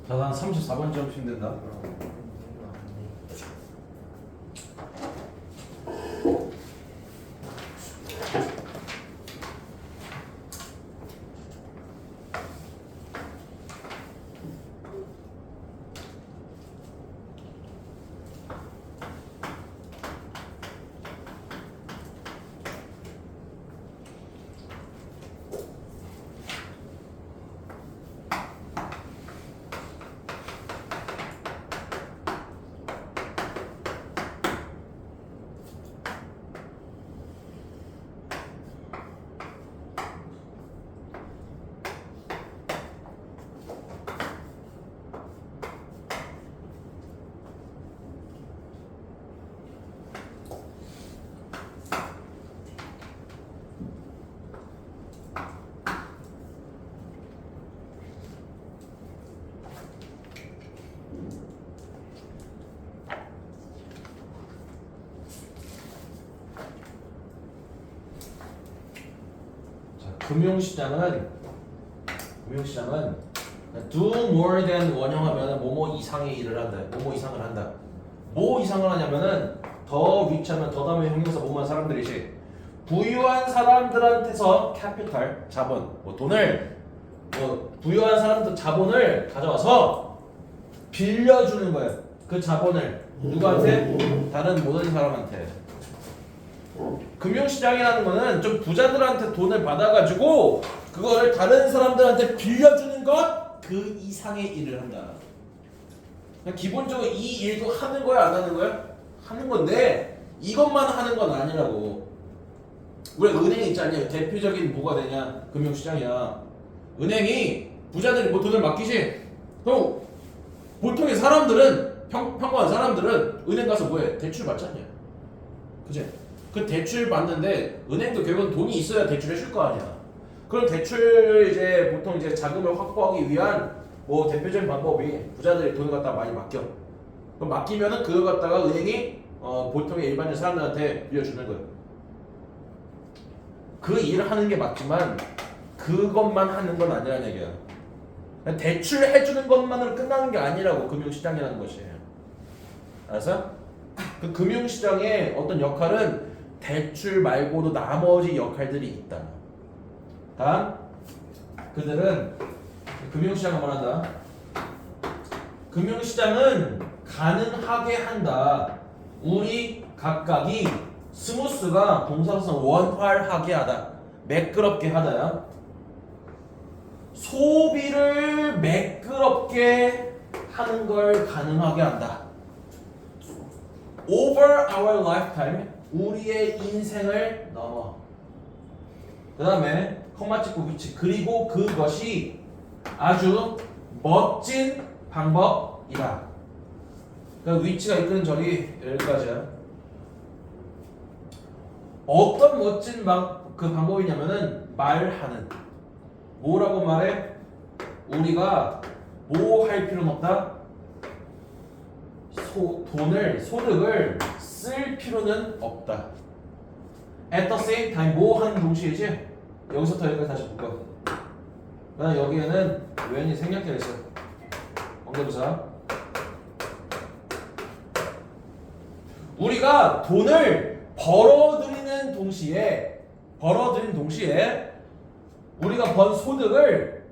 자, 한 34번쯤 힘든다. 금융시장은 do more than 원형하면 뭐뭐 이상의 일을 한다. 뭐뭐 이상을 한다. 뭐 이상을 하냐면은 더 위치하면 더 다음에 형용사 뭐만 사람들이지. 부유한 사람들한테서 캐피탈 자본 뭐 돈을 부유한 사람들 자본을 가져와서 빌려주는 거예요. 그 자본을 누구한테? 다른 모든 사람한테. 금융시장이라는 거는 좀 부자들한테 돈을 받아가지고 그거를 다른 사람들한테 빌려주는 것 그 이상의 일을 한다. 그냥 기본적으로 이 일도 하는 거야 안 하는 거야? 하는 건데 이것만 하는 건 아니라고. 우리 은행이 있지 않냐? 대표적인 뭐가 되냐? 금융시장이야. 은행이 부자들이 뭐 돈을 맡기지? 그럼 보통의 사람들은 평범한 사람들은 은행 가서 뭐해? 대출 받지 않냐? 그치? 그 대출 받는데 은행도 결국은 돈이 있어야 대출 해줄 거 아니야. 그럼 대출 이제 보통 이제 자금을 확보하기 위한 뭐 대표적인 방법이 부자들이 돈을 갖다가 많이 맡겨. 그럼 맡기면은 그걸 갖다가 은행이 보통의 일반적 사람들한테 빌려주는 거예요. 그 일을 하는 게 맞지만 그것만 하는 건 아니라는 얘기야. 대출해주는 것만으로 끝나는 게 아니라고 금융시장이라는 것이. 알았어? 그 금융시장의 어떤 역할은 대출 말고도 나머지 역할들이 있다. 다음, 그들은 금융시장을 말한다. 금융시장은 가능하게 한다. 우리 각각이 스무스가 동사로서 원활하게 하다. 매끄럽게 하다야. 소비를 매끄럽게 하는 걸 가능하게 한다. Over our lifetime, 우리의 인생을 넘어. 그 다음에 컴마 찍고 위치. 그리고 그것이 아주 멋진 방법이다. 그 위치가 이끄는 절이 여기까지야. 어떤 멋진 그 방법이냐면은 말하는. 뭐라고 말해? 우리가 뭐 할 필요는 없다. 소득을 쓸 필요는 없다. At the same time, 뭐 하는 동시에지? 여기서부터 여기까지 다시 볼까? 그다음 여기에는 왠지 생략되어 있어. 언급부사. 우리가 돈을 벌어들이는 동시에 우리가 번 소득을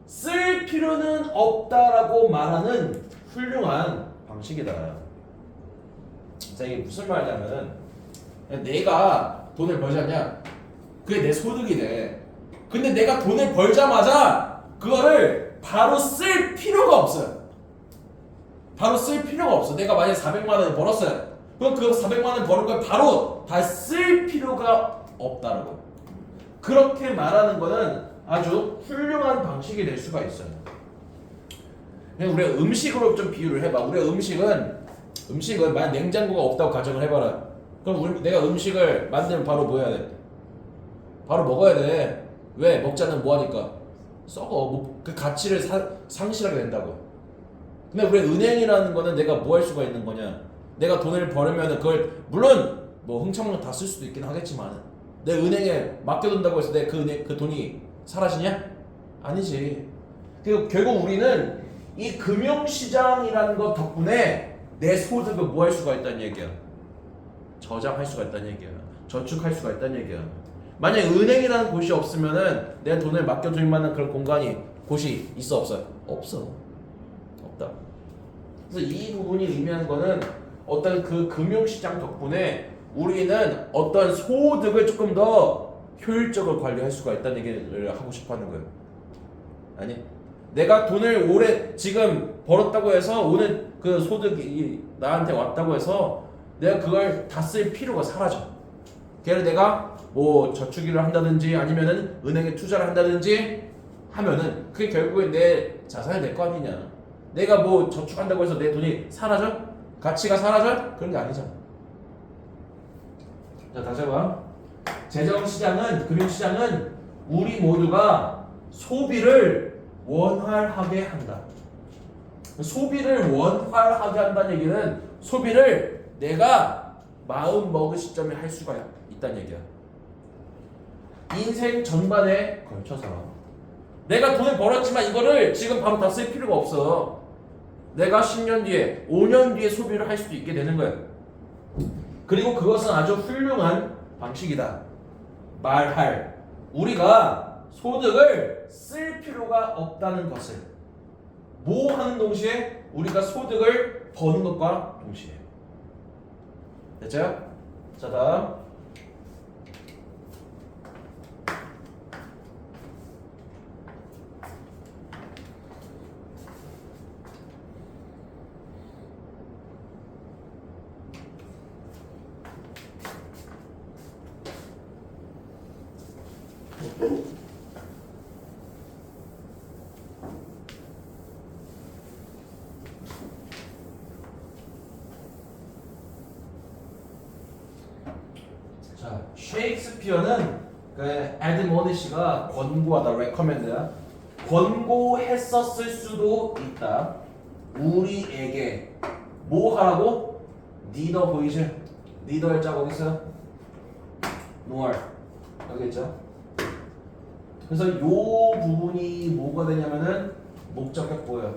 쓸 필요는 없다라고 말하는 훌륭한 방식이다. 자, 이게 무슨 말이냐면은 내가 돈을 벌지 않냐? 그게 내 소득이 돼. 근데 내가 돈을 벌자마자 그거를 바로 쓸 필요가 없어요. 바로 쓸 필요가 없어. 내가 만약에 400만 원을 벌었어요. 그럼 그 400만 원 버는 걸 바로 다 쓸 필요가 없다라고. 그렇게 말하는 거는 아주 훌륭한 방식이 될 수가 있어요. 그냥 우리가 음식으로 좀 비유를 해봐. 우리가 음식은 만약 냉장고가 없다고 가정을 해봐라. 그럼 내가 음식을 만들면 바로 뭐 해야 돼? 바로 먹어야 돼. 왜? 먹지 않으면 뭐 하니까? 썩어. 그 가치를 상실하게 된다고. 근데 우리 은행이라는 거는 내가 뭐 할 수가 있는 거냐? 내가 돈을 벌으면 그걸 물론 뭐 흥청망청 다 쓸 수도 있긴 하겠지만 내 은행에 맡겨둔다고 해서 그 돈이 사라지냐? 아니지. 그리고 결국 우리는 이 금융시장이라는 것 덕분에 내 소득을 뭐 할 수가 있다는 얘기야. 저장할 수가 있다는 얘기야. 저축할 수가 있다는 얘기야. 만약에 은행이라는 곳이 없으면은 내 돈을 맡겨둘 만한 그런 공간이 곳이 있어 없어요? 없어. 없다. 그래서 이 부분이 의미하는 거는 어떤 그 금융시장 덕분에 우리는 어떤 소득을 조금 더 효율적으로 관리할 수가 있다는 얘기를 하고 싶어 하는 거예요. 아니, 내가 돈을 오래 지금 벌었다고 해서 오늘 그 소득이 나한테 왔다고 해서 내가 그걸 다 쓸 필요가 사라져. 걔를 내가 뭐 저축을 한다든지 아니면은 은행에 투자를 한다든지 하면은 그게 결국엔 내 자산이 될 거 아니냐. 내가 뭐 저축한다고 해서 내 돈이 사라져? 가치가 사라져? 그런 게 아니잖아. 자, 다시 해봐. 재정시장은, 금융시장은 우리 모두가 소비를 원활하게 한다. 소비를 원활하게 한다는 얘기는 소비를 내가 마음 먹을 시점에 할 수가 있다는 얘기야. 인생 전반에 걸쳐서 내가 돈을 벌었지만 이거를 지금 바로 다 쓸 필요가 없어. 내가 10년 뒤에, 5년 뒤에 소비를 할 수도 있게 되는 거야. 그리고 그것은 아주 훌륭한 방식이다. 말할 우리가 소득을 쓸 필요가 없다는 것을 뭐 하는 동시에 우리가 소득을 버는 것과 동시에. 됐죠? 자, 다음. 자, 셰익스피어는 그 에드모니시가 권고하다, recommend야. 권고했었을 수도 있다. 우리에게 뭐 하라고? neither 보이지? neither의 자 거기 있어요? nor 여기 있죠? 그래서 요 부분이 뭐가 되냐면은 목적격보예요.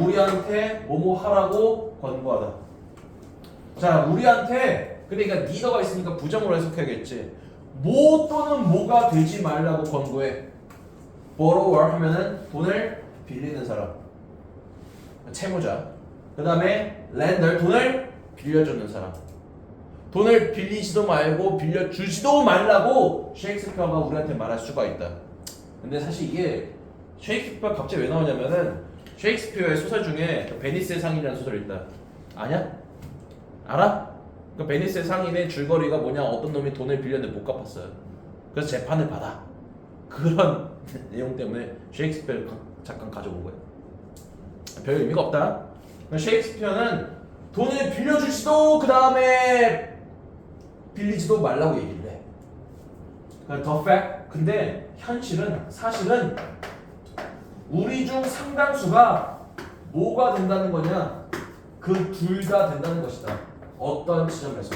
우리한테 뭐뭐 하라고 권고하다. 자, 우리한테 그러니까 neither가 있으니까 부정으로 해석해야겠지. 뭐 또는 뭐가 되지 말라고 권고해. borrower 하면은 돈을 빌리는 사람, 채무자. 그 다음에 lender, 돈을 빌려주는 사람. 돈을 빌리지도 말고 빌려주지도 말라고 셰익스피어가 우리한테 말할 수가 있다. 근데 사실 이게 셰익스피어가 갑자기 왜 나오냐면은 셰익스피어의 소설 중에 베니스의 상인이라는 소설이 있다. 아냐? 알아? 그 베니스의 상인의 줄거리가 뭐냐? 어떤 놈이 돈을 빌렸는데 못 갚았어요. 그래서 재판을 받아. 그런 내용 때문에 셰익스피어를 잠깐 가져온 거예요. 별 의미가 없다. 셰익스피어는 돈을 빌려주지도 그 다음에 빌리지도 말라고 얘기를 해. 더 fact. 근데 사실은 우리 중 상당수가 뭐가 된다는 거냐? 그 둘 다 된다는 것이다. 어떤 지점에서.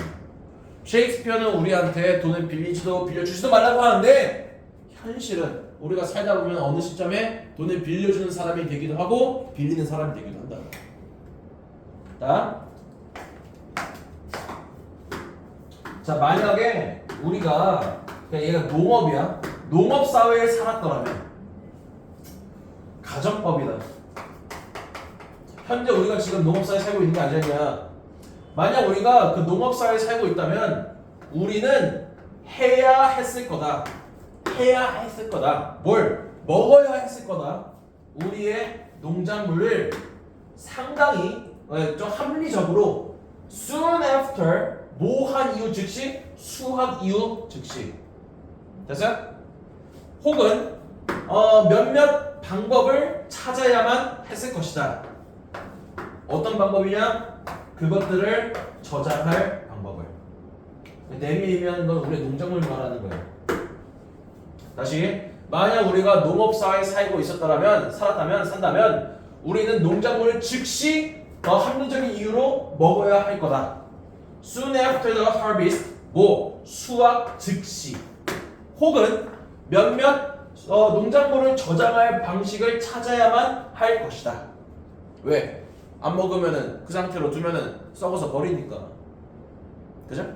셰익스피어는 우리한테 돈을 빌리지도 빌려주지도 말라고 하는데 현실은 우리가 살다 보면 어느 시점에 돈을 빌려주는 사람이 되기도 하고 빌리는 사람이 되기도 한다. 자, 만약에 우리가 그냥 얘가 농업이야. 농업 사회에 살았더라면 가정법이다. 현재 우리가 지금 농업 사회에 살고 있는 게 아니냐. 만약 우리가 그 농업 사회에 살고 있다면 우리는 해야 했을 거다. 뭘? 먹어야 했을 거다. 우리의 농작물을 상당히 좀 합리적으로 soon after 뭐한 이유 즉시 수확 이유 즉시. 됐어요? 혹은 몇몇 방법을 찾아야만 했을 것이다. 어떤 방법이냐? 그것들을 저장할 방법을. 내밀면 건 우리의 농작물 말하는 거예요. 다시, 만약 우리가 농업 사회에 살고 산다면 우리는 농작물을 즉시 더 합리적인 이유로 먹어야 할 거다. Soon after the harvest, 수확 즉시. 혹은 몇몇 농작물을 저장할 방식을 찾아야만 할 것이다. 왜? 안 먹으면은 그 상태로 두면은 썩어서 버리니까. 그죠?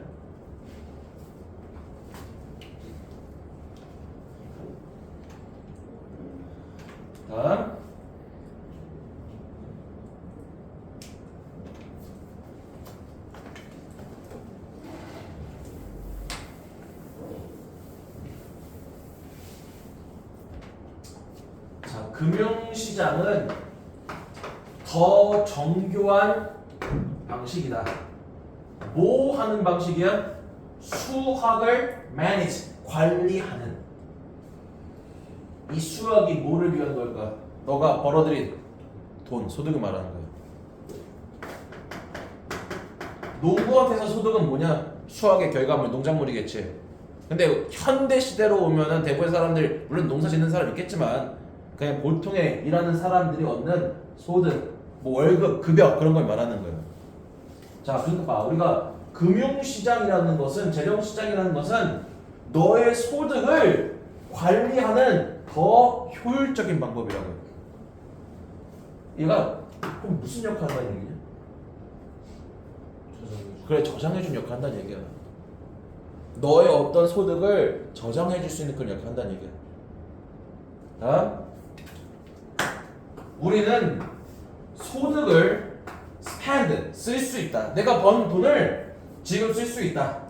다음. 자, 금융시장은 더 정교한 방식이다. 뭐 하는 방식이야? 수학을 manage, 관리하는. 이 수학이 뭐를 위한 걸까? 너가 벌어들인 돈, 소득을 말하는 거야. 농부한테서 소득은 뭐냐? 수학의 결과물, 농작물이겠지. 근데 현대 시대로 오면은 대부분 사람들, 물론 농사 짓는 사람 있겠지만 그냥 보통의 일하는 사람들이 얻는 소득, 뭐 월급, 급여 그런 걸 말하는 거예요. 자, 그러니까 봐. 우리가 금융시장이라는 것은, 재정시장이라는 것은 너의 소득을 관리하는 더 효율적인 방법이라고요. 얘가 그럼 무슨 역할을 한다는 얘기냐? 그래, 저장해준 역할을 한다는 얘기야. 너의 어떤 소득을 저장해줄 수 있는 그런 역할을 한다는 얘기야. 다음. 우리는 소득을 spend, 쓸 수 있다. 내가 번 돈을 지금 쓸 수 있다.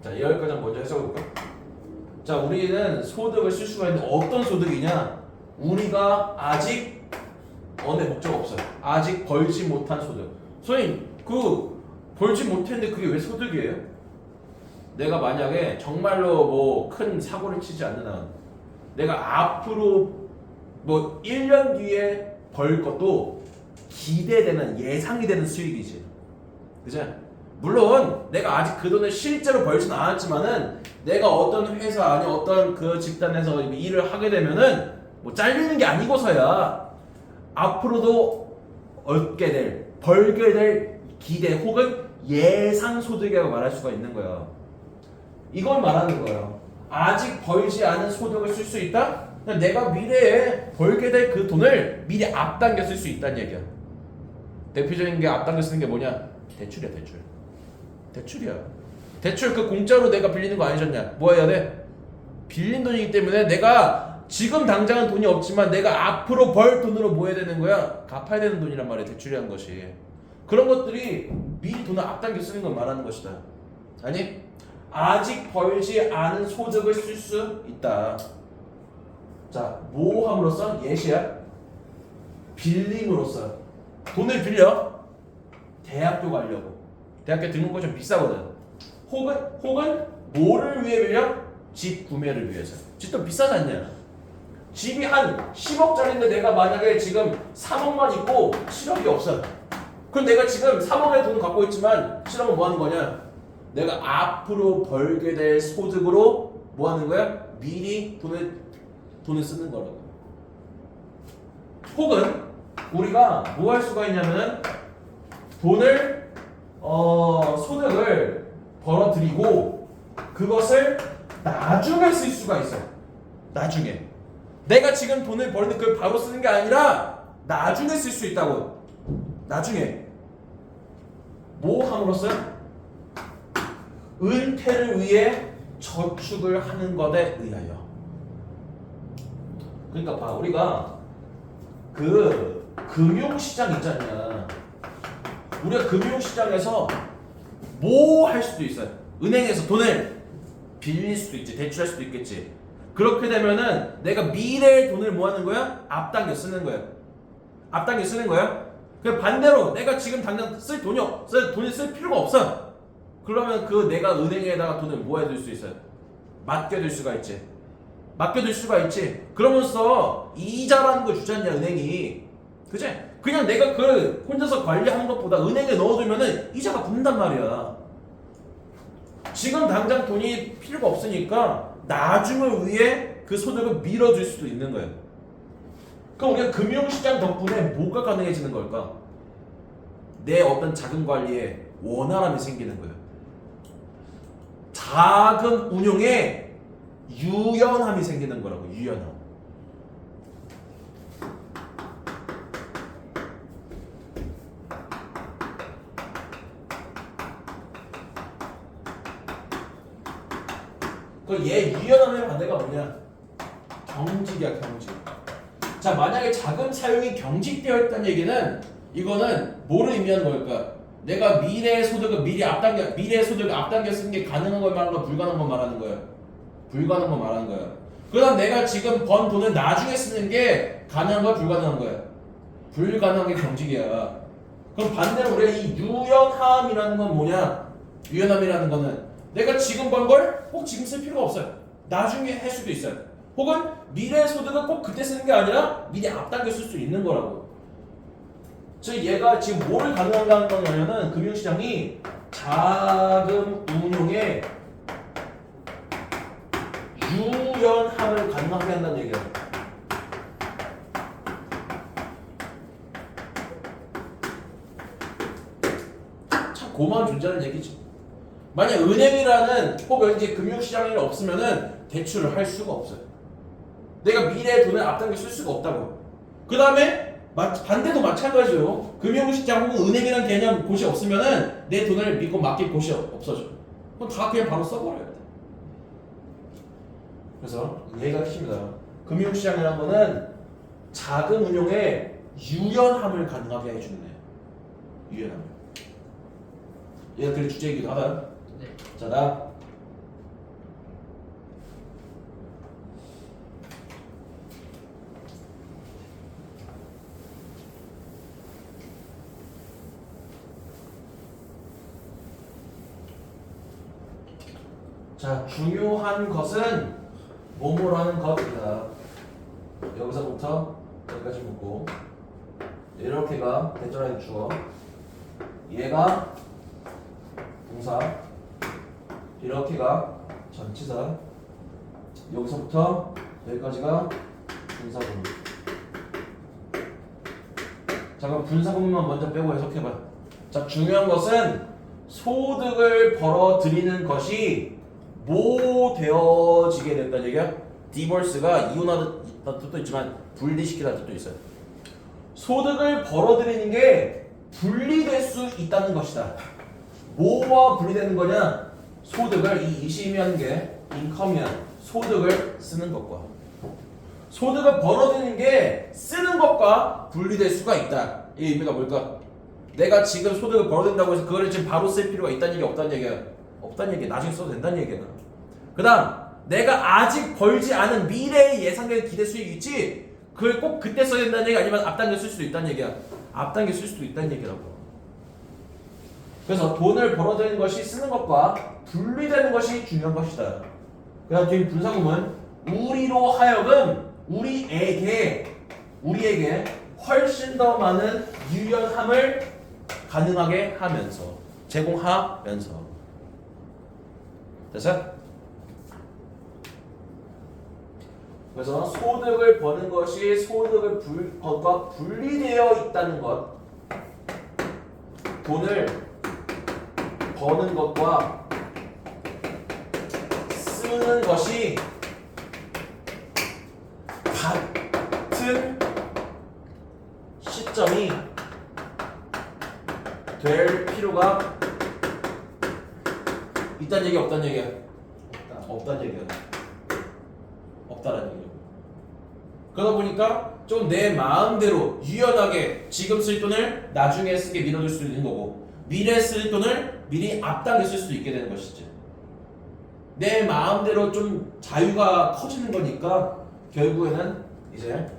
자, 여기까지 먼저 해석해볼까? 자, 우리는 소득을 쓸 수가 있는데 어떤 소득이냐? 우리가 아직 얻을 목적 없어요. 아직 벌지 못한 소득. 소위 벌지 못했는데 그게 왜 소득이에요? 내가 만약에 정말로 뭐 큰 사고를 치지 않는 한 내가 앞으로 뭐 1년 뒤에 벌 것도 기대되는, 예상이 되는 수익이지. 그죠? 물론 내가 아직 그 돈을 실제로 벌지는 않았지만은 내가 어떤 회사 아니 어떤 그 집단에서 일을 하게 되면은 뭐 잘리는 게 아니고서야 앞으로도 얻게 될, 벌게 될 기대 혹은 예상 소득이라고 말할 수가 있는 거야. 이걸 말하는 거예요. 아직 벌지 않은 소득을 쓸 수 있다? 내가 미래에 벌게 될 그 돈을 미리 앞당겨 쓸 수 있다는 얘기야. 대표적인 게 앞당겨 쓰는 게 뭐냐? 대출이야, 대출. 대출이야. 대출 그 공짜로 내가 빌리는 거 아니잖냐? 뭐 해야 돼? 빌린 돈이기 때문에 내가 지금 당장은 돈이 없지만 내가 앞으로 벌 돈으로 뭐 해야 되는 거야? 갚아야 되는 돈이란 말이야, 대출이란 것이. 그런 것들이 미리 돈을 앞당겨 쓰는 걸 말하는 것이다. 아니? 아직 벌지 않은 소득을 쓸 수 있다. 자, 뭐 함으로써? 예시야. 빌림으로써. 돈을 빌려. 대학교 가려고. 대학교 등록금 좀 비싸거든. 혹은 뭐를 위해 빌려? 집 구매를 위해서. 집도 비싸지 않냐? 집이 한 10억짜리인데 내가 만약에 지금 3억만 있고 7억이 없어. 그럼 내가 지금 3억의 돈을 갖고 있지만 7억은 뭐 하는 거냐? 내가 앞으로 벌게 될 소득으로 뭐 하는 거야? 미리 돈을 쓰는 거라고. 혹은 우리가 뭐 할 수가 있냐면은 돈을 소득을 벌어들이고 그것을 나중에 쓸 수가 있어. 나중에. 내가 지금 돈을 벌는데 그걸 바로 쓰는 게 아니라 나중에 쓸 수 있다고. 나중에. 뭐 함으로써? 은퇴를 위해 저축을 하는 것에 의하여. 그러니까 봐, 우리가 그 금융시장 있잖냐. 우리가 금융시장에서 뭐 할 수도 있어요. 은행에서 돈을 빌릴 수도 있지, 대출할 수도 있겠지. 그렇게 되면은 내가 미래의 돈을 뭐 하는 거야? 앞당겨 쓰는 거야. 앞당겨 쓰는 거야. 그 반대로 내가 지금 당장 쓸 돈이 돈을 쓸 필요가 없어. 그러면 그 내가 은행에다가 돈을 뭐 해둘 수 있어요? 맡겨둘 수가 있지. 맡겨둘 수가 있지. 그러면서 이자라는 걸 주지 않냐, 은행이. 그치? 그냥 내가 그 혼자서 관리하는 것보다 은행에 넣어두면은 이자가 붙는단 말이야. 지금 당장 돈이 필요가 없으니까 나중을 위해 그 소득을 밀어줄 수도 있는 거예요. 그럼 우리가 금융시장 덕분에 뭐가 가능해지는 걸까? 내 어떤 자금 관리에 원활함이 생기는 거예요. 자금 운용에 유연함이 생기는 거라고. 유연함. 그 얘 유연함의 반대가 뭐냐? 경직이야, 경직. 자, 만약에 자금 사용이 경직되어 있다는 얘기는 이거는 뭐를 의미하는 걸까? 내가 미래 소득을 미래 소득을 앞당겨 쓰는 게 가능한 걸 말하는 거야, 불가능한 걸 말하는 거야? 불가능한 걸 말하는 거야. 그다음 내가 지금 번 돈을 나중에 쓰는 게 가능한 거야, 불가능한 거야? 불가능한 게 경직이야. 그럼 반대로 우리가 이 유연함이라는 건 뭐냐? 유연함이라는 거는 내가 지금 번 걸 꼭 지금 쓸 필요가 없어요. 나중에 할 수도 있어요. 혹은 미래 소득을 꼭 그때 쓰는 게 아니라 미리 앞당겨 쓸 수 있는 거라고. 즉 얘가 지금 뭘 가능한가 하는 거냐면은 금융시장이 자금 운용에 유연함을 가능하게 한다는 얘기야. 참 고마운 존재라는 얘기지. 만약 은행이라는 혹은 이제 금융시장이 없으면은 대출을 할 수가 없어요. 내가 미래의 돈을 앞당겨 쓸 수가 없다고. 그 다음에 반대도 마찬가지요. 금융시장 혹은 은행이라는 개념 곳이 없으면은 내 돈을 믿고 맡길 곳이 없어져. 그럼 다 그냥 바로 써버려야 돼. 그래서 얘가 핵심이다. 금융시장이라는 거는 자금 운용에 유연함을 가능하게 해주는 애예요. 유연함. 얘가 그 주제이기도 하다. 네. 자, 나 자, 중요한 것은 뭐뭐라는 것이다. 여기서부터 여기까지 묶고 이렇게가 대절하는 주어, 얘가 동사, 이렇게가 전치사, 여기서부터 여기까지가 분사구문. 자, 그럼 분사구문만 먼저 빼고 해석해봐. 자, 중요한 것은 소득을 벌어들이는 것이 뭐 되어지게 된다는 얘기야? 디볼스가 이혼하는 뜻도 있지만 분리시키다는 뜻도 있어요. 소득을 벌어들이는 게 분리될 수 있다는 것이다. 뭐와 분리되는 거냐? 소득을 이 이심이라는 게 인컴이야. 소득을 쓰는 것과 소득을 벌어들이는 게 쓰는 것과 분리될 수가 있다. 이 의미가 뭘까? 내가 지금 소득을 벌어들인다고 해서 그거를 지금 바로 쓸 필요가 있다는 얘기 없다는 얘기야. 없다는 얘기, 나중에 써도 된다는 얘기야. 그 다음 내가 아직 벌지 않은 미래의 예상되는 기대 수익이 있지, 그걸 꼭 그때 써야 된다는 얘기 아니면 앞당겨 쓸 수도 있다는 얘기야. 앞당겨 쓸 수도 있다는 얘기라고. 그래서 돈을 벌어들이는 것이 쓰는 것과 분리되는 것이 중요한 것이다. 그 다음 뒤에 분사구문, 우리로 하여금 우리에게 훨씬 더 많은 유연함을 가능하게 하면서, 제공하면서. 됐어요? 그래서 소득을 버는 것이 소득을 것과 분리되어 있다는 것, 돈을 버는 것과 쓰는 것이 같은 시점이 될 필요가 있다는 얘기 없다는 얘기야? 없다는 얘기야. 없다라는 얘기야. 그러다 보니까 좀 내 마음대로 유연하게 지금 쓸 돈을 나중에 쓰게 밀어둘 수 있는 거고, 미래에 쓸 돈을 미리 앞당겨 쓸 수도 있게 되는 것이지. 내 마음대로 좀 자유가 커지는 거니까 결국에는 이제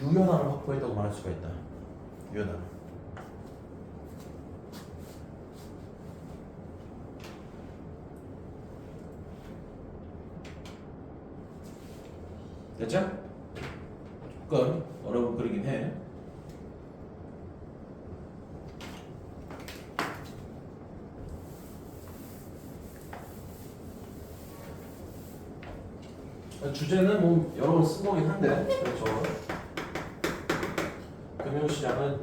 유연함을 확보했다고 말할 수가 있다. 유연함. 됐죠? 조금 어려운 글이긴 해. 주제는 뭐 여러 번 쓴 거긴 한데, 그렇죠. 경영시장은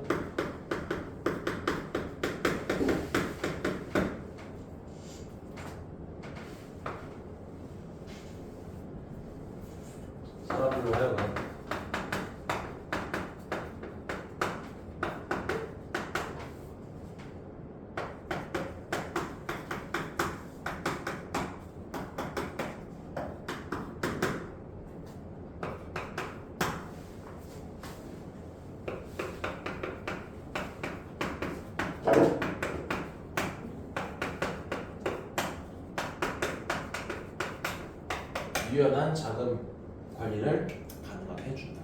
사람들로 하여금 유연한 자금 관리를 가능하게 해준다.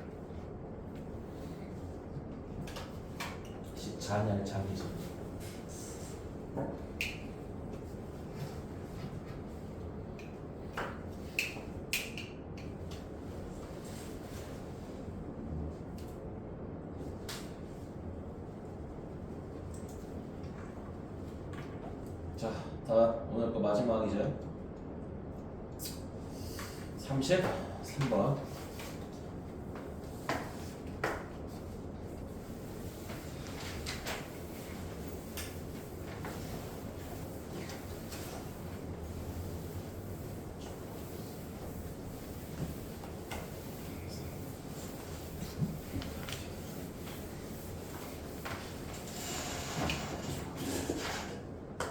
잔이 장이죠. 자, 다 오늘 거 마지막이죠. 33번.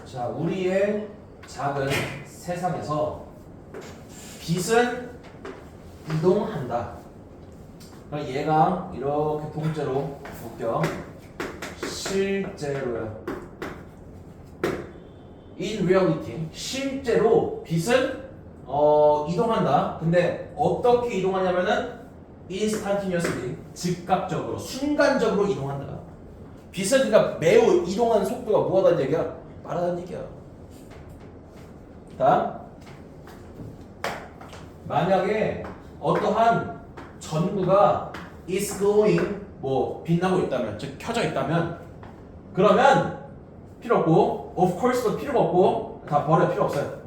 자, 우리의 작은 세상에서 빚은 이동한다. 그럼 얘가 이렇게 통째로 묶여 실제로요. In reality, 실제로 빚은 이동한다. 근데 어떻게 이동하냐면은 instantaneously, 즉각적으로, 순간적으로 이동한다. 빚은 그러니까 매우 이동하는 속도가 뭐하다는 얘기야? 빠르다는 얘기야. 다음, 만약에 어떠한 전구가 is glowing, 뭐 빛나고 있다면, 즉 켜져 있다면, 그러면 필요 없고, of course도 필요가 없고, 다 버려, 필요 없어요.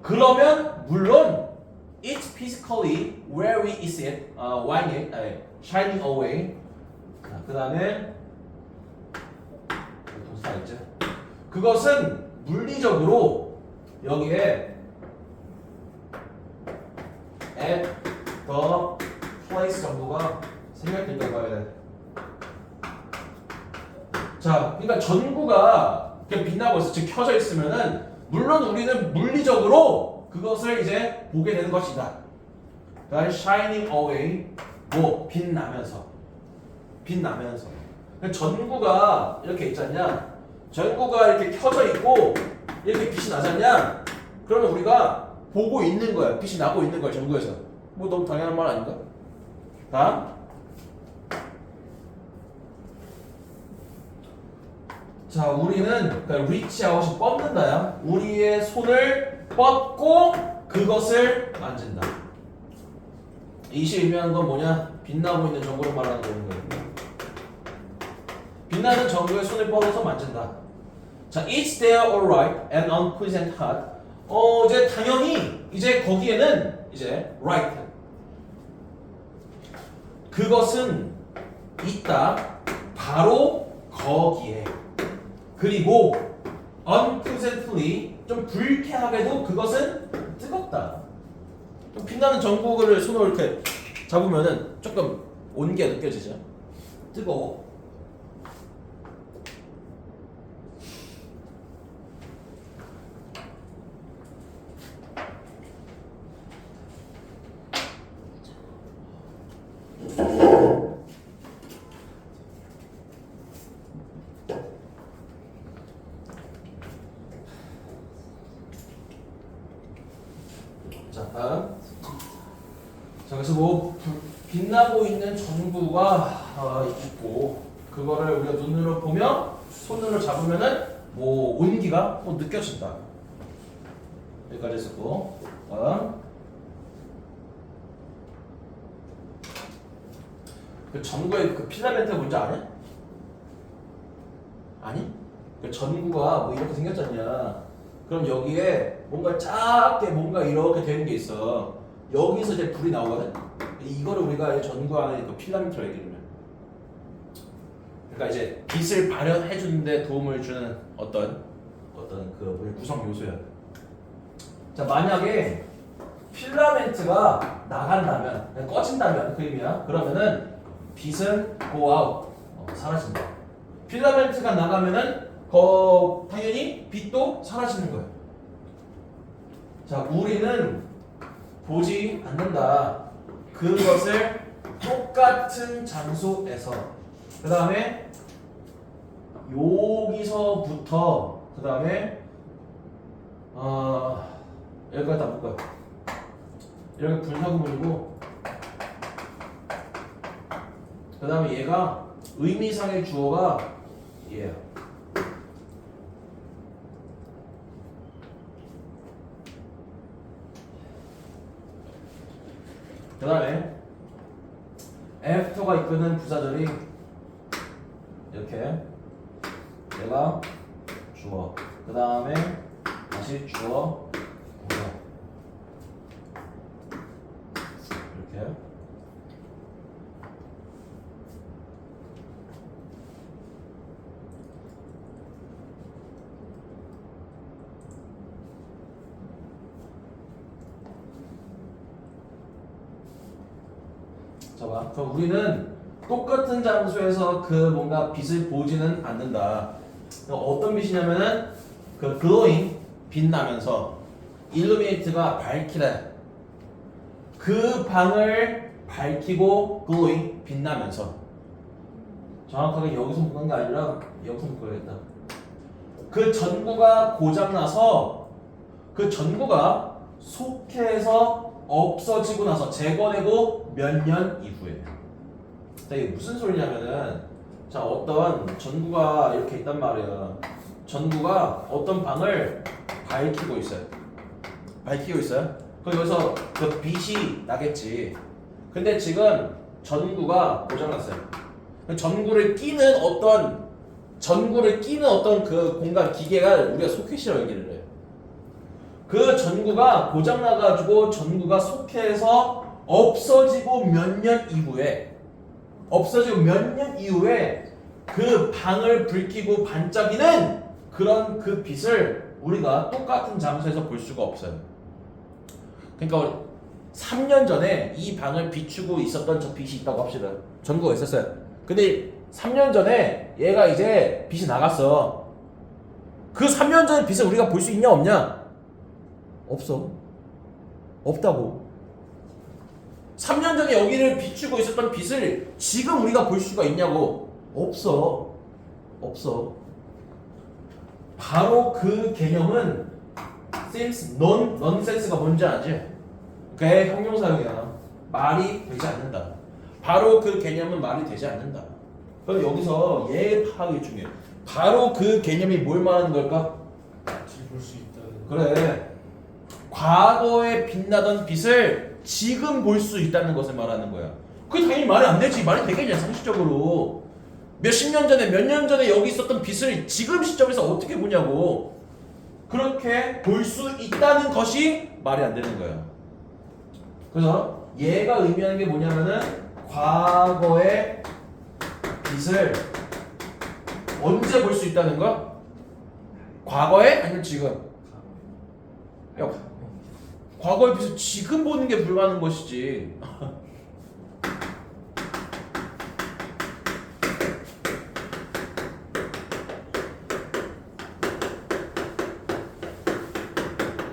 그러면 물론 it's physically where we is it, shining away. 그 다음에 동사 있죠. 그것은 물리적으로 여기에 at the place 정도가 생략된다고 봐야 돼. 자, 그러니까 전구가 그냥 빛나고 있어, 즉 켜져 있으면은 물론 우리는 물리적으로 그것을 이제 보게 되는 것이다. 그다음에 shining away, 뭐 빛나면서. 그러니까 전구가 이렇게 있지 않냐? 전구가 이렇게 켜져 있고 이렇게 빛이 나지 않냐? 그러면 우리가 보고 있는 거야. 빛이 나고 있는 거야, 전구에서. 뭐 너무 당연한 말 아닌가? 다음. 자, 우리는 그러니까 reach out이 뻗는다야. 우리의 손을 뻗고 그것을 만진다. 이시 의미하는 건 뭐냐? 빛나고 있는 전구를 말하는 거예요. 빛나는 전구에 손을 뻗어서 만진다. 자, it's there alright and unpleasant hot. 이제 당연히 이제 거기에는 이제 right. 그것은 있다. 바로 거기에. 그리고 unpleasantly, 좀 불쾌하게도 그것은 뜨겁다. 좀 빛나는 전구를 손으로 이렇게 잡으면은 조금 온기가 느껴지죠. 뜨거워. 자, 그래서 뭐 빛나고 있는 전구가 있고 그거를 우리가 눈으로 보면 손으로 잡으면은 뭐 온기가 또 느껴진다. 여기까지 했었고, 그 전구의 그 필라멘트가 뭔지 아냐? 아니? 그 전구가 뭐 이렇게 생겼잖냐? 그럼 여기에 뭔가 작게 뭔가 이렇게 되는 게 있어. 여기서 이제 불이 나오거든. 이거를 우리가 전구 안에 그 필라멘트라고 얘기하면 그러니까 이제 빛을 발현해 주는데 도움을 주는 어떤 그 구성 요소야. 자, 만약에 필라멘트가 나간다면, 꺼진다면 그 의미야. 그러면은 빛은 go out, 사라진다. 필라멘트가 나가면은 당연히 빛도 사라지는 거야. 자, 우리는 보지 않는다. 그것을 똑같은 장소에서. 그 다음에 여기서부터 그 다음에 여기까지 다 볼까요? 이렇게 분사구문이고, 그 다음에 얘가 의미상의 주어가 얘야. 그 다음에 after가 이끄는 부사절이 이렇게, 얘가 주어, 그 다음에 다시 주어, 부사, 이렇게. 자, 봐. 그럼 우리는 똑같은 장소에서 그 뭔가 빛을 보지는 않는다. 어떤 빛이냐면은 그 glowing, 빛나면서, illuminate가 밝히다. 그 방을 밝히고 glowing, 빛나면서. 정확하게 여기서 묶는 게 아니라 여기서 묶어야겠다. 그 전구가 고장나서 그 전구가 속해서 없어지고 나서 제거되고 몇 년 이후에. 자, 이게 무슨 소리냐면은, 자, 어떤 전구가 이렇게 있단 말이야. 전구가 어떤 방을 밝히고 있어요. 그럼 여기서 그 빛이 나겠지. 근데 지금 전구가 고장났어요. 전구를 끼는 어떤 그 공간 기계가 우리가 소켓이라고 얘기를 해요. 그 전구가 고장나가지고 전구가 속해서 없어지고 몇 년 이후에 그 방을 불키고 반짝이는 그런 그 빛을 우리가 똑같은 장소에서 볼 수가 없어요. 그러니까 3년 전에 이 방을 비추고 있었던 저 빛이 있다고 합시다. 전구가 있었어요. 근데 3년 전에 얘가 이제 빛이 나갔어. 그 3년 전의 빛을 우리가 볼 수 있냐 없냐? 없어. 없다고. 3년 전에 여기를 비추고 있었던 빛을 지금 우리가 볼 수가 있냐고? 없어. 바로 그 개념은 seems nonsense가 뭔지 알지? 그게 형용사용이야. 말이 되지 않는다. 바로 그 개념은 말이 되지 않는다. 그럼 여기서 얘 파악이 중요해. 바로 그 개념이 뭘 말하는 걸까? 지금 볼 수 있다. 그래. 과거에 빛나던 빛을 지금 볼 수 있다는 것을 말하는 거야. 그게 당연히 말이 안 되지. 말이 되겠냐, 상식적으로. 몇십 년 전에, 몇 년 전에 여기 있었던 빛을 지금 시점에서 어떻게 보냐고. 그렇게 볼 수 있다는 것이 말이 안 되는 거야. 그래서 얘가 의미하는 게 뭐냐면은 과거의 빛을 언제 볼 수 있다는 거야? 과거에? 아니면 지금? 야, 과거의 빛을 지금 보는 게 불가능한 것이지.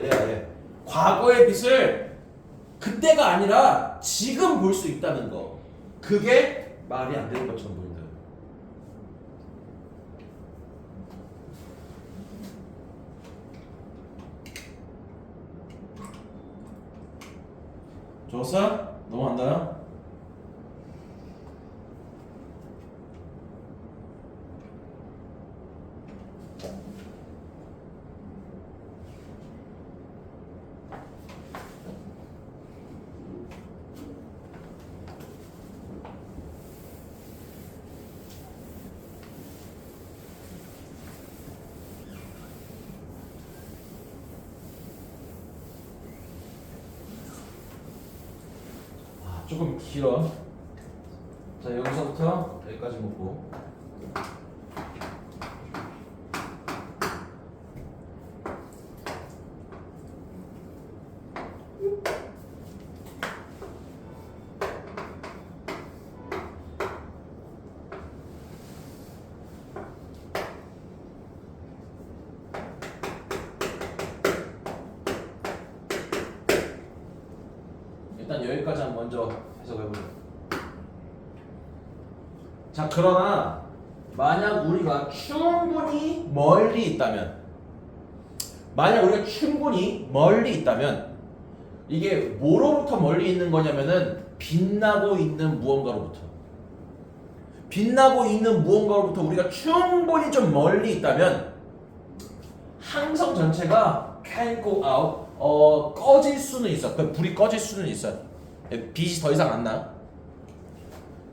예. 과거의 빛을 그때가 아니라 지금 볼 수 있다는 거. 그게 말이 안 되는 것처럼 보인다. 좋았어? 넘어간다. 조금 길어. 자, 여기서부터 여기까지 먹고 일단 여기까지 한번 먼저 해석해보자. 자, 그러나 만약 우리가 충분히 멀리 있다면, 이게 뭐로부터 멀리 있는 거냐면은 빛나고 있는 무언가로부터 우리가 충분히 좀 멀리 있다면 항성 전체가 can go out, 꺼질 수는 있어. 불이 꺼질 수는 있어. 빛이 더 이상 안 나.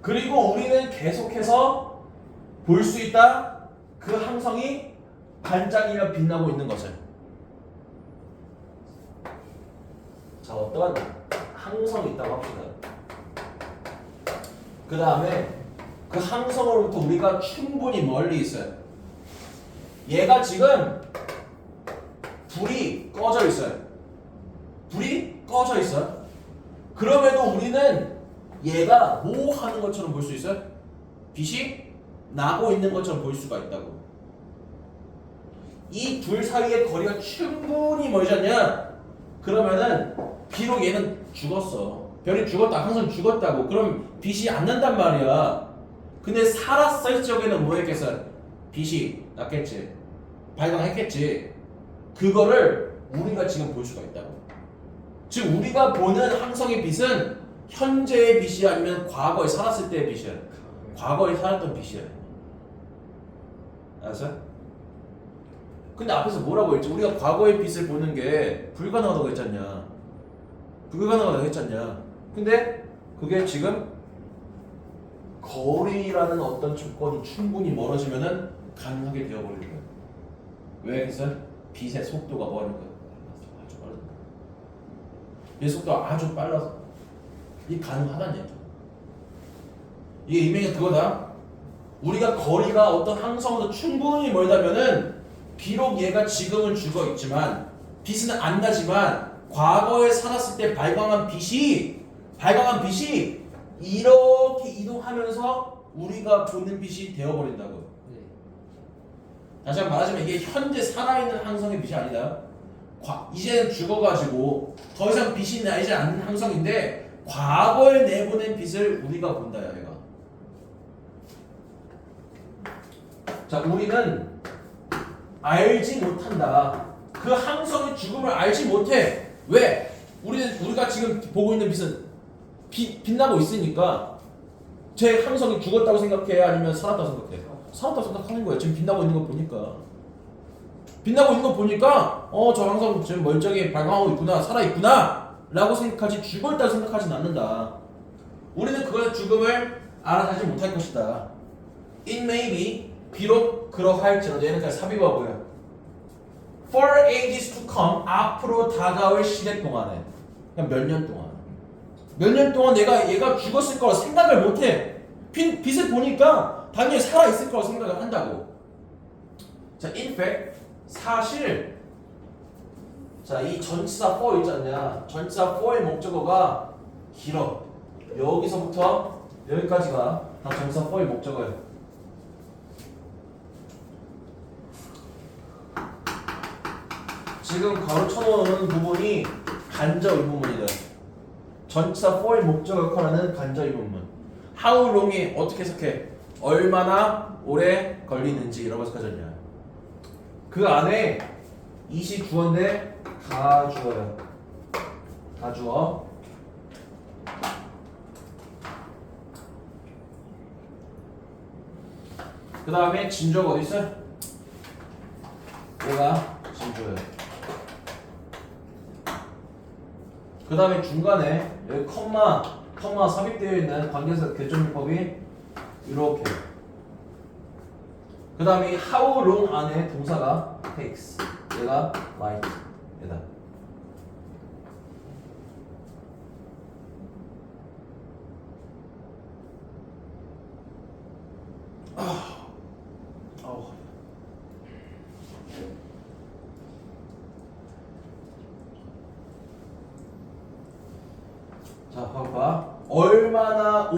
그리고 우리는 계속해서 볼 수 있다. 그 항성이 반짝이며 빛나고 있는 것을. 자, 어떠한 항성이 있다고 합시다. 그 다음에 그 항성으로부터 우리가 충분히 멀리 있어요. 얘가 지금 불이 꺼져 있어요. 그럼에도 우리는 얘가 뭐 하는 것처럼 볼 수 있어요? 빛이 나고 있는 것처럼 볼 수가 있다고. 이 둘 사이의 거리가 충분히 멀지 않냐? 그러면은 비록 얘는 죽었어. 별이 죽었다. 항상 죽었다고. 그럼 빛이 안 난단 말이야. 근데 살았을 적에는 뭐 했겠어? 빛이 났겠지. 발광했겠지. 그거를 우리가 지금 볼 수가 있다고. 즉 우리가 보는 항성의 빛은 현재의 빛이 아니면 과거에 살았을 때의 빛이야. 과거에 살았던 빛이야. 알았어? 근데 앞에서 뭐라고 했지? 우리가 과거의 빛을 보는 게 불가능하다고 했잖냐. 근데 그게 지금 거리라는 어떤 조건이 충분히 멀어지면은 가능하게 되어버리는 거야. 왜 그래서? 빛의 속도가 뭐하니까? 아주 빠르다. 빛의 속도가 아주 빨라서 이게 가능하다는 얘기야. 이게 이명이 그거다. 우리가 거리가 어떤 항성으로 충분히 멀다면은 비록 얘가 지금은 죽어 있지만 빛은 안 나지만 과거에 살았을 때 발광한 빛이 이렇게 이동하면서 우리가 보는 빛이 되어버린다고요. 다시 한번 말하자면 이게 현재 살아있는 항성의 빛이 아니다. 이제는 죽어가지고 더 이상 빛이 나지 않는 항성인데 과거에 내보낸 빛을 우리가 본다. 얘가. 자, 우리는 알지 못한다. 그 항성의 죽음을 알지 못해. 왜? 우리가 지금 보고 있는 빛은 빛나고 있으니까 제 항성이 죽었다고 생각해? 아니면 살았다고 생각해? 살았다고 생각하는 거야. 지금 빛나고 있는 거 보니까 저 항성 지금 멀쩡히 발광하고 있구나, 살아있구나 라고 생각하지 죽었다고 생각하진 않는다. 우리는 그의 죽음을 알아차지 못할 것이다. It may be, 비록 그러할지라도. 얘는 그냥 삽입어 보여. For ages to come, 앞으로 다가올 시대 동안에. 그냥 몇 년 동안 얘가 죽었을 거라 생각을 못해. 빛을 보니까 당연히 살아있을 거라 생각을 한다고. 자, in fact, 사실 자, 이 전치사 for 있지 않냐. 전치사 for의 목적어가 길어. 여기서부터 여기까지가 다 전치사 for의 목적어예요. 지금 가로 쳐놓은 부분이 간접 의문문이다. 전치사 for의 목적 역할하는 간접 의문문. How long이 어떻게 해석해? 얼마나 오래 걸리는지 이라고 해석하잖냐. 그 안에 이시 주어인데 다 주어요. 다 주어. 그 다음에 진주어가 어디 있어? 얘가 진주어예요. 그 다음에 중간에 여기 컴마 삽입되어 있는 관계사 개점문법이 이렇게. 그 다음에 how long 안에 동사가 takes. 얘가 might. 얘다.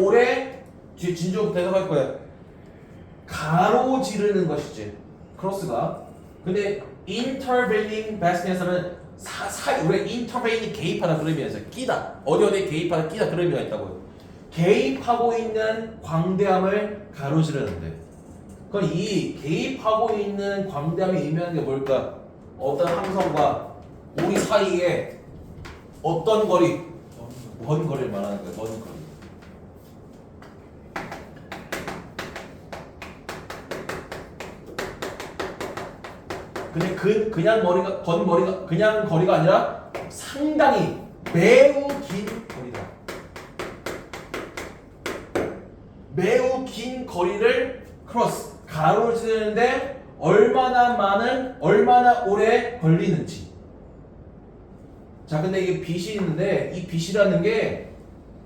오래 뒤에 진주부터 해석할 거야. 가로지르는 것이지. 크로스가. 근데 intervening basket에서는 우리가 intervening 개입하다 그런 의미에서 끼다. 어디에 개입하다 끼다 그런 의미가 있다고요. 개입하고 있는 광대함을 가로지르는데. 그럼 이 개입하고 있는 광대함이 의미하는 게 뭘까? 어떤 함선과 우리 사이에 어떤 거리? 먼 거리를 말하는 거야. 먼 거리. 근데 그냥 머리가 그냥 거리가 아니라 상당히 매우 긴 거리다. 매우 긴 거리를 크로스 가로지르는데 얼마나 오래 걸리는지. 자, 근데 이게 빛이 있는데 이 빛이라는 게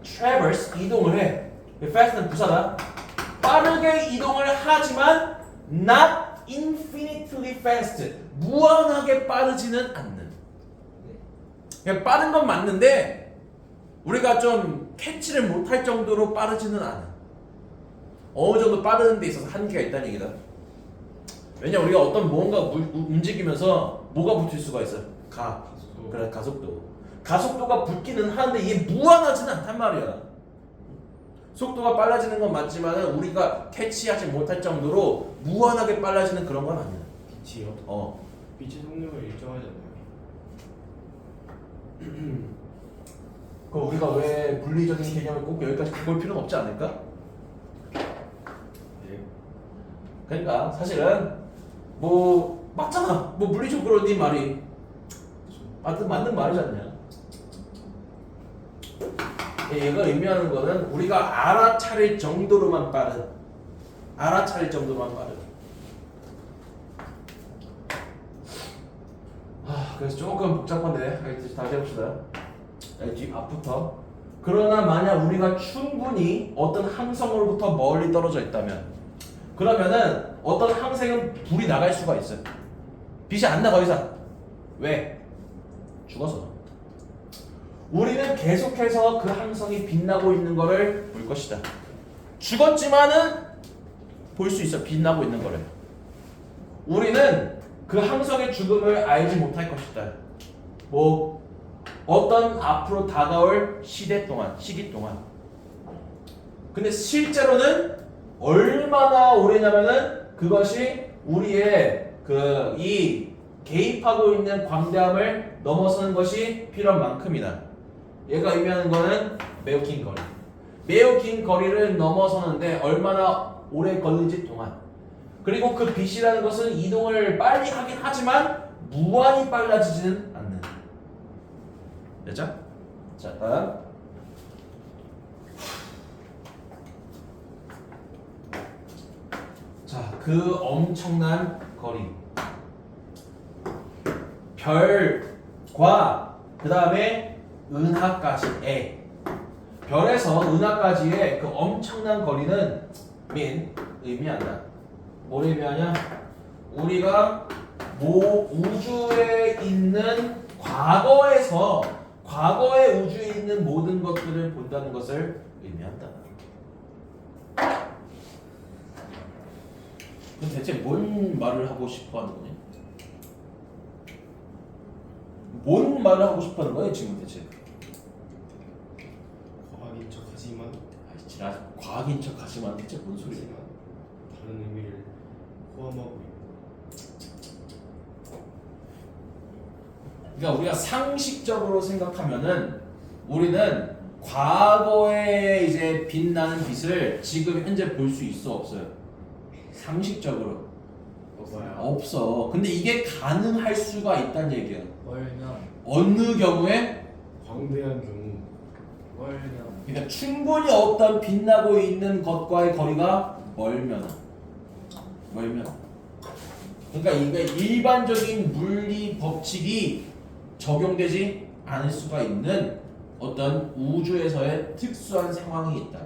traverse 이동을 해. fast는 부사다. 빠르게 이동을 하지만 not infinitely fast. 무한하게 빠르지는 않는. 그냥 빠른 건 맞는데 우리가 좀 캐치를 못할 정도로 빠르지는 않아. 어느 정도 빠르는 데 있어서 한계가 있다는 얘기다. 왜냐 우리가 어떤 무언가 움직이면서 뭐가 붙을 수가 있어? 그래, 가속도. 가속도가 붙기는 하는데 이게 무한하지는 않단 말이야. 속도가 빨라지는 건 맞지만 우리가 캐치하지 못할 정도로 무한하게 빨라지는 그런 건 아니야. 빛이요? 빛의 속력을 일정하지 않나요? 그럼 우리가 왜 물리적인 개념을 꼭 여기까지 갖고 올 필요는 없지 않을까? 예. 그러니까 사실은 뭐 맞잖아. 뭐 물리적으로 네 말이 맞는 말이잖냐. 얘가 의미하는 거는 우리가 알아차릴 정도로만 빠른. 그래서 조금 복잡한데 다시 해봅시다. 뒷 앞부터. 그러나 만약 우리가 충분히 어떤 항성으로부터 멀리 떨어져 있다면, 그러면은 어떤 항생은 불이 나갈 수가 있어요. 빛이 안 나가 이상. 왜? 죽어서. 우리는 계속해서 그 항성이 빛나고 있는 거를 볼 것이다. 죽었지만은 볼 수 있어. 빛나고 있는 거를. 우리는 그 항성의 죽음을 알지 못할 것이다. 뭐 어떤 앞으로 다가올 시기 동안. 근데 실제로는 얼마나 오래냐면은 그것이 우리의 이 개입하고 있는 광대함을 넘어서는 것이 필요한 만큼이다. 얘가 의미하는 거는 매우 긴 거리. 매우 긴 거리를 넘어서는데 얼마나 오래 걸리지 동안. 그리고 그 빛이라는 것은 이동을 빨리 하긴 하지만 무한히 빨라지지는 않는. 됐죠? 자, 다음. 자, 그 엄청난 거리. 별과 그 다음에 은하까지의 별에서 은하까지의 그 엄청난 거리는 의미한다. 뭘 의미하냐? 우리가 우주에 있는 과거의 우주에 있는 모든 것들을 본다는 것을 의미한다. 그럼 대체 뭔 말을 하고 싶어 하는 거니? 뭔 말을 하고 싶어 하는 거야 지금 대체? 과학인 척하지만 과학인 척하지만 대체 뭔 소리야? 다른 의미를 포함하고 있고. 그러니까 우리가 상식적으로 생각하면은 우리는 과거에 이제 빛나는 빛을 지금 현재 볼 수 있어 없어요? 상식적으로 없어. 근데 이게 가능할 수가 있다는 얘기야. 어느 경우에? 광대한 경우. 그러니까 충분히 어떤 빛나고 있는 것과의 거리가 멀면. 그러니까 이게 일반적인 물리 법칙이 적용되지 않을 수가 있는 어떤 우주에서의 특수한 상황이 있다.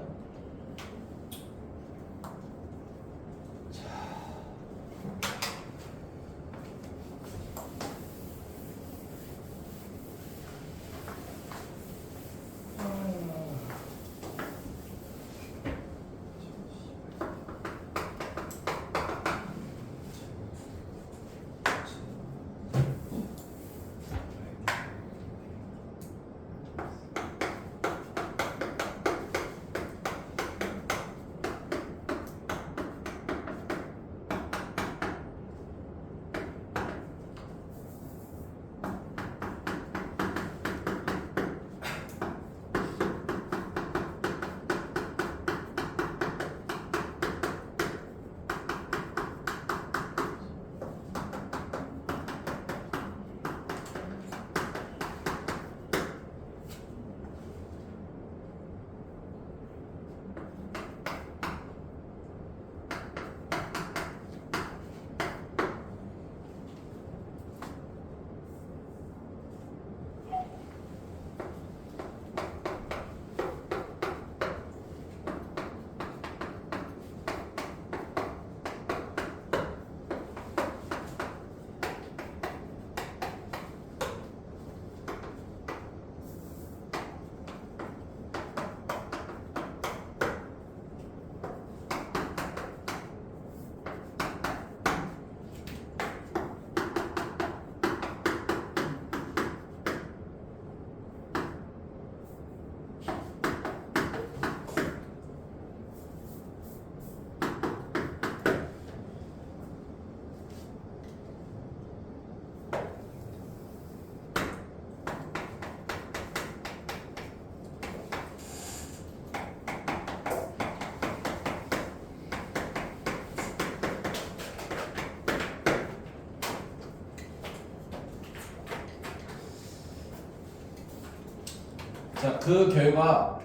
자, 그 결과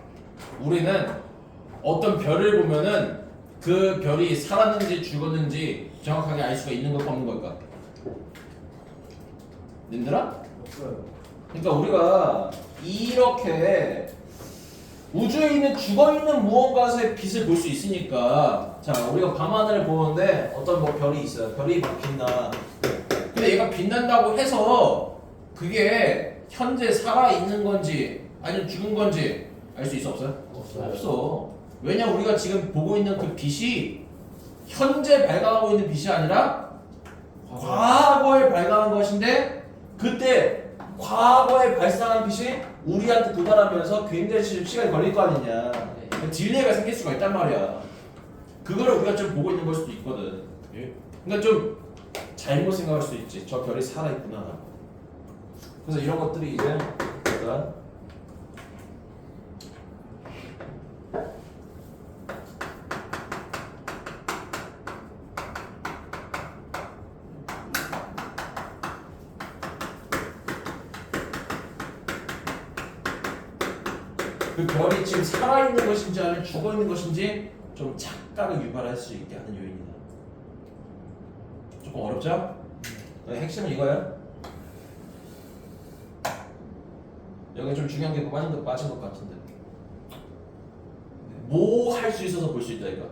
우리는 어떤 별을 보면은 그 별이 살았는지 죽었는지 정확하게 알 수가 있는 걸까 없는 걸까? 님들아? 없어요. 그러니까 우리가 이렇게 우주에 있는 죽어있는 무언가의 빛을 볼 수 있으니까 자 우리가 밤하늘을 보는데 어떤 뭐 별이 있어요. 별이 막 빛나. 근데 얘가 빛난다고 해서 그게 현재 살아있는 건지 아니면 죽은 건지 알 수 있어 없어요? 없어. 왜냐 우리가 지금 보고 있는 그 빛이 현재 발광하고 있는 빛이 아니라 과거에 발광한 것인데 그때 과거에 발생한 빛이 우리한테 도달하면서 굉장히 시간이 걸릴 거 아니냐. 딜레이가 생길 수가 있단 말이야. 그거를 우리가 좀 보고 있는 걸 수도 있거든. 그러니까 좀 잘못 생각할 수도 있지. 저 별이 살아있구나. 그래서 이런 것들이 이제 약간 그 별이 지금 살아있는 것인지 아니면 죽어있는 것인지 좀 착각을 유발할 수 있게 하는 요인이다. 조금 어렵죠? 핵심은 이거야. 여기 좀 중요한 게 빠진 것 같은데 뭐 할 수 있어서 볼 수 있다 이거.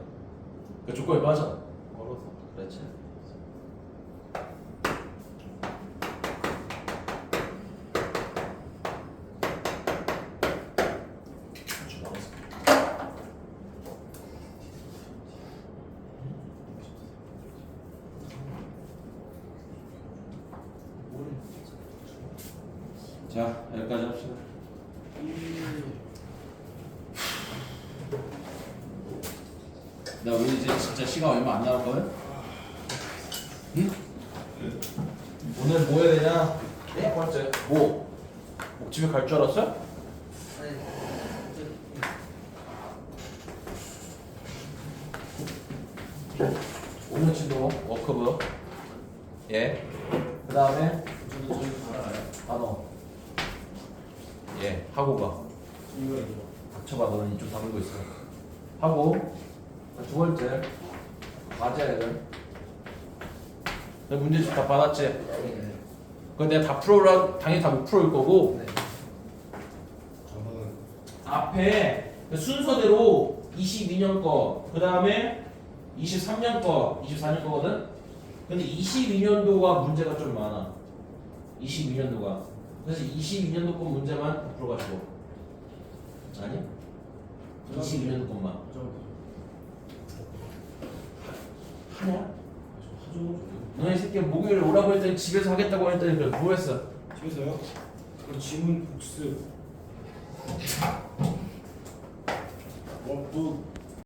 그 조건이 빠져. 멀어서. 그렇지. 자, 여기까지 합시다. 나 우리 이제 진짜 시간 얼마 안 남았거든? 응? 오늘 뭐 해야 되냐? 첫 번째 뭐? 집에 갈 줄 알았어? 오늘 진도 워크북 예. 그 다음에 저도 저희 알아요. 단어 예. 하고 가. 이거. 닥쳐봐. 너는 이쪽 다물고 있어. 하고 두 번째 과제를 문제집 다 받았지? 네. 그건 내가 다 풀어라. 당연히 다 못 풀을 거고 저는 앞에 순서대로 22년 거, 그 다음에 23년 거, 24년 거거든? 근데 22년도가 문제가 좀 많아. 22년도가. 그래서 22년도 거 문제만 풀어가지고. 아니? 22년도 것만. 하냐? 너네 이 새끼 목요일에 오라고 했더니 집에서 하겠다고 했더니 그래 뭐 했어? 집에서요? 그럼 지문 복습. 또